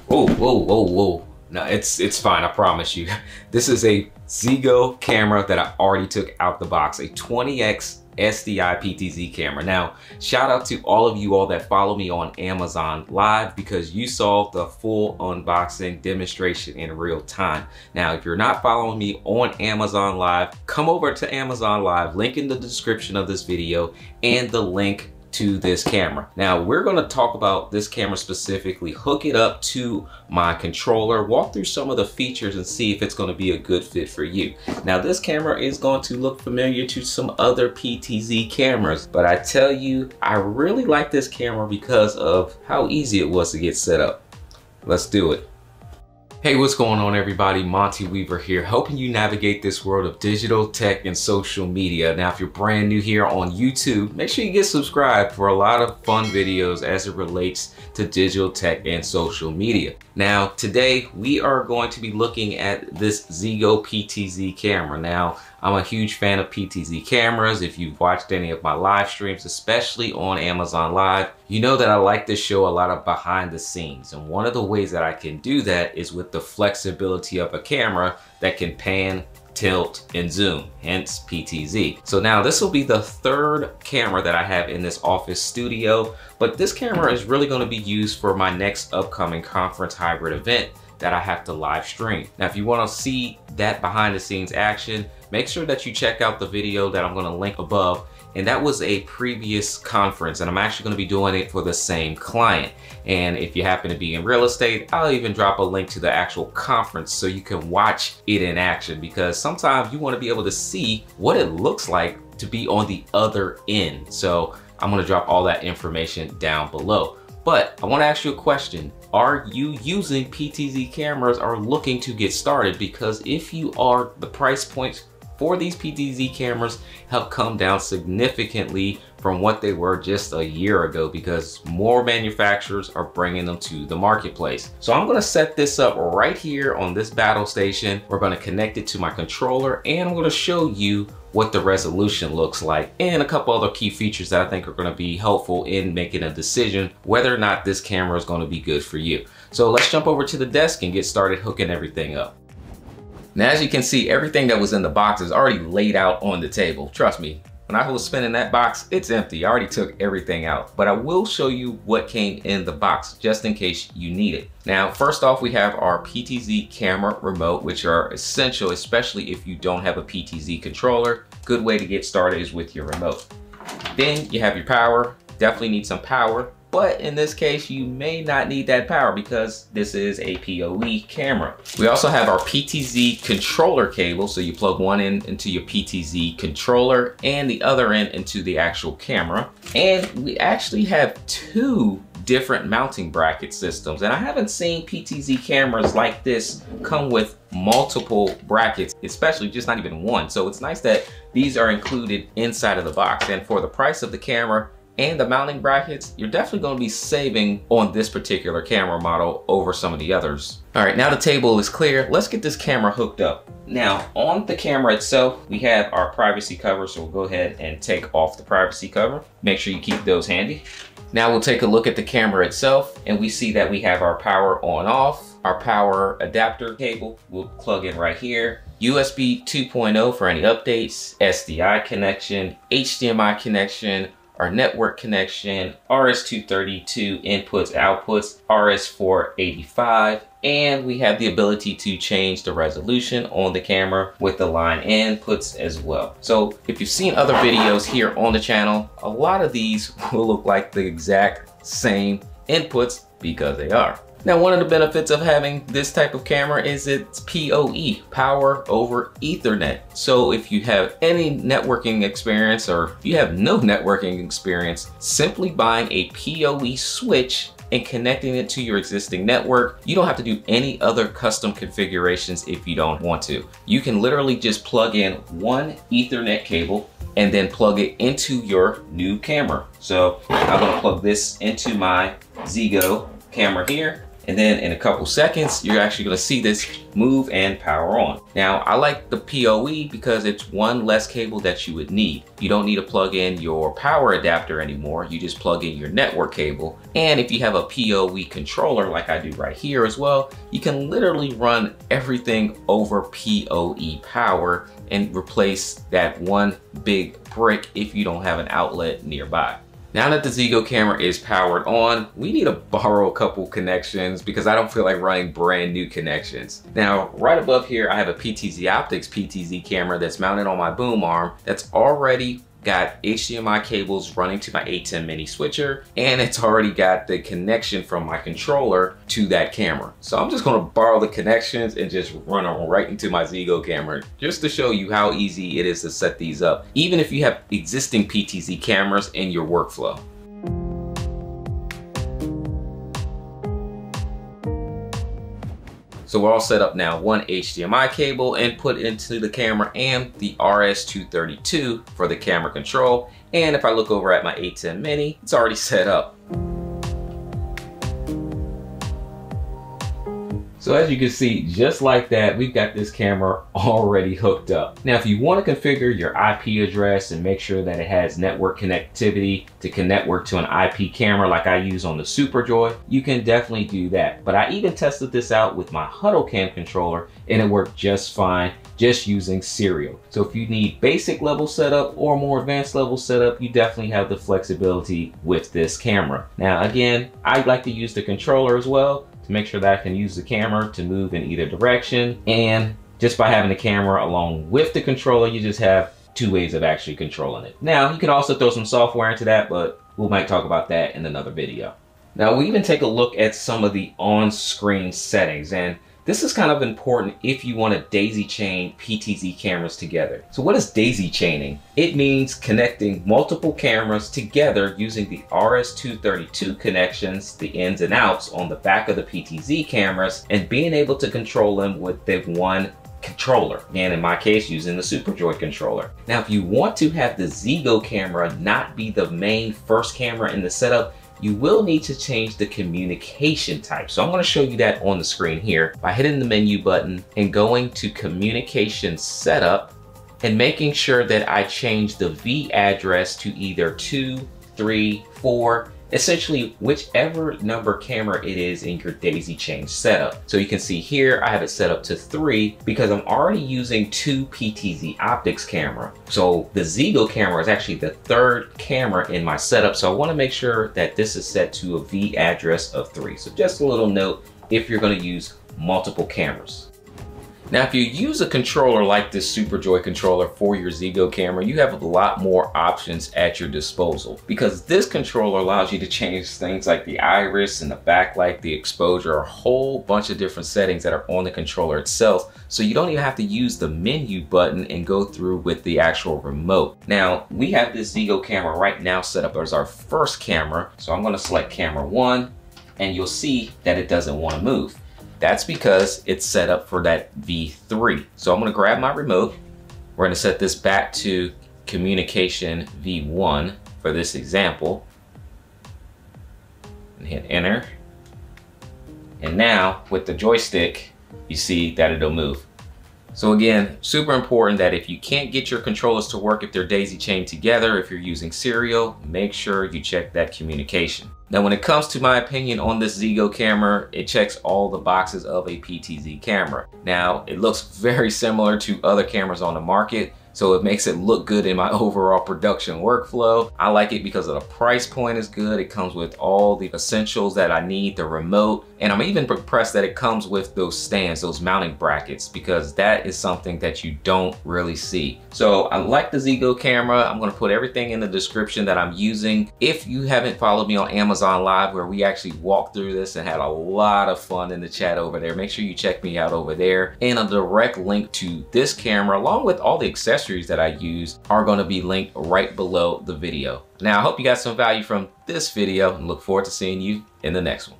Whoa, whoa, whoa, whoa. No, it's fine, I promise you. This is a ZEEGOO camera that I already took out the box, a 20x SDI PTZ camera. Now, shout out to all of you all that follow me on Amazon Live because you saw the full unboxing demonstration in real time. Now, if you're not following me on Amazon Live, come over to Amazon Live, link in the description of this video and the link to this camera. Now we're going to talk about this camera specifically, hook it up to my controller, walk through some of the features and see if it's going to be a good fit for you. Now this camera is going to look familiar to some other PTZ cameras, but I tell you, I really like this camera because of how easy it was to get set up. Let's do it. Hey, what's going on everybody? Monty Weaver here, helping you navigate this world of digital tech and social media. Now, if you're brand new here on YouTube, make sure you get subscribed for a lot of fun videos as it relates to digital tech and social media. Now, today we are going to be looking at this ZEEGOO PTZ camera. Now, I'm a huge fan of PTZ cameras. If you've watched any of my live streams, especially on Amazon Live, you know that I like to show a lot of behind the scenes. And one of the ways that I can do that is with the flexibility of a camera that can pan, tilt, and zoom, hence PTZ. So now this will be the third camera that I have in this office studio, but this camera is really going to be used for my next upcoming conference hybrid event that I have to live stream. Now, if you want to see that behind the scenes action, make sure that you check out the video that I'm going to link above. And that was a previous conference, and I'm actually going to be doing it for the same client. And if you happen to be in real estate, I'll even drop a link to the actual conference so you can watch it in action, because sometimes you want to be able to see what it looks like to be on the other end. So I'm going to drop all that information down below. But I want to ask you a question. Are you using PTZ cameras or looking to get started? Because if you are, the price points for these PTZ cameras have come down significantly from what they were just a year ago, because more manufacturers are bringing them to the marketplace. So I'm going to set this up right here on this battle station. We're going to connect it to my controller, and I'm going to show you what the resolution looks like and a couple other key features that I think are going to be helpful in making a decision whether or not this camera is going to be good for you. So let's jump over to the desk and get started hooking everything up. Now, as you can see, everything that was in the box is already laid out on the table. Trust me, when I was spinning that box, it's empty. I already took everything out, but I will show you what came in the box just in case you need it. Now, first off, we have our PTZ camera remote, which are essential, especially if you don't have a PTZ controller. Good way to get started is with your remote. Then you have your power. Definitely need some power. But in this case, you may not need that power because this is a PoE camera. We also have our PTZ controller cable. So you plug one end into your PTZ controller and the other end into the actual camera. And we actually have two different mounting bracket systems. And I haven't seen PTZ cameras like this come with multiple brackets, especially just not even one. So it's nice that these are included inside of the box. And for the price of the camera and the mounting brackets, you're definitely going to be saving on this particular camera model over some of the others. All right, now the table is clear. Let's get this camera hooked up. Now, on the camera itself, we have our privacy cover. So we'll go ahead and take off the privacy cover. Make sure you keep those handy. Now we'll take a look at the camera itself, and we see that we have our power on off. Our power adapter cable will plug in right here. USB 2.0 for any updates, SDI connection, HDMI connection, our network connection, RS-232 inputs, outputs, RS-485, and we have the ability to change the resolution on the camera with the line inputs as well. So if you've seen other videos here on the channel, a lot of these will look like the exact same inputs because they are. Now, one of the benefits of having this type of camera is it's PoE, power over Ethernet. So if you have any networking experience or if you have no networking experience, simply buying a PoE switch and connecting it to your existing network, you don't have to do any other custom configurations if you don't want to. You can literally just plug in one Ethernet cable and then plug it into your new camera. So I'm gonna plug this into my ZEEGOO camera here. And then in a couple seconds, you're actually gonna see this move and power on. Now, I like the PoE because it's one less cable that you would need. You don't need to plug in your power adapter anymore. You just plug in your network cable. And if you have a PoE controller like I do right here as well, you can literally run everything over PoE power and replace that one big brick if you don't have an outlet nearby. Now that the ZEEGOO camera is powered on, we need to borrow a couple connections because I don't feel like running brand new connections. Now, right above here, I have a PTZ Optics PTZ camera that's mounted on my boom arm that's already got HDMI cables running to my A10 mini switcher, and it's already got the connection from my controller to that camera. So I'm just gonna borrow the connections and just run them right into my ZEEGOO camera just to show you how easy it is to set these up, even if you have existing PTZ cameras in your workflow. So we're all set up now. One HDMI cable input into the camera and the RS-232 for the camera control. And if I look over at my A10 mini, it's already set up. So as you can see, just like that, we've got this camera already hooked up. Now, if you want to configure your IP address and make sure that it has network connectivity to network to an IP camera like I use on the SuperJoy, you can definitely do that. But I even tested this out with my HuddleCam controller and it worked just fine, just using serial. So if you need basic level setup or more advanced level setup, you definitely have the flexibility with this camera. Now, again, I like to use the controller as well to make sure that I can use the camera to move in either direction. And just by having the camera along with the controller, you just have two ways of actually controlling it. Now, you can also throw some software into that, but we might talk about that in another video. Now, we even take a look at some of the on-screen settings, and this is kind of important if you want to daisy chain PTZ cameras together. So what is daisy chaining? It means connecting multiple cameras together using the RS-232 connections, the ins and outs on the back of the PTZ cameras, and being able to control them with the one controller. And in my case, using the SuperJoy controller. Now, if you want to have the ZEEGOO camera not be the main first camera in the setup, you will need to change the communication type. So I'm going to show you that on the screen here by hitting the menu button and going to communication setup and making sure that I change the V address to either 2, 3, 4, essentially whichever number camera it is in your daisy chain setup. So you can see here I have it set up to 3 because I'm already using 2 PTZ Optics camera. So the ZEEGOO camera is actually the third camera in my setup. So I want to make sure that this is set to a V address of 3. So just a little note if you're going to use multiple cameras. Now, if you use a controller like this SuperJoy controller for your ZEEGOO camera, you have a lot more options at your disposal because this controller allows you to change things like the iris and the backlight, the exposure, a whole bunch of different settings that are on the controller itself. So you don't even have to use the menu button and go through with the actual remote. Now, we have this ZEEGOO camera right now set up as our first camera. So I'm going to select camera 1 and you'll see that it doesn't want to move. That's because it's set up for that V3. So I'm gonna grab my remote. We're gonna set this back to communication V1 for this example. And hit enter. And now with the joystick, you see that it'll move. So again, super important that if you can't get your controllers to work if they're daisy chained together, if you're using serial, make sure you check that communication. Now, when it comes to my opinion on this ZEEGOO camera, it checks all the boxes of a PTZ camera. Now, it looks very similar to other cameras on the market, so it makes it look good in my overall production workflow. I like it because of the price point is good. It comes with all the essentials that I need, the remote, and I'm even impressed that it comes with those stands, those mounting brackets, because that is something that you don't really see. So I like the ZEEGOO camera. I'm gonna put everything in the description that I'm using. If you haven't followed me on Amazon Live, where we actually walked through this and had a lot of fun in the chat over there, make sure you check me out over there. And a direct link to this camera, along with all the accessories that I use, are gonna be linked right below the video. Now, I hope you got some value from this video and look forward to seeing you in the next one.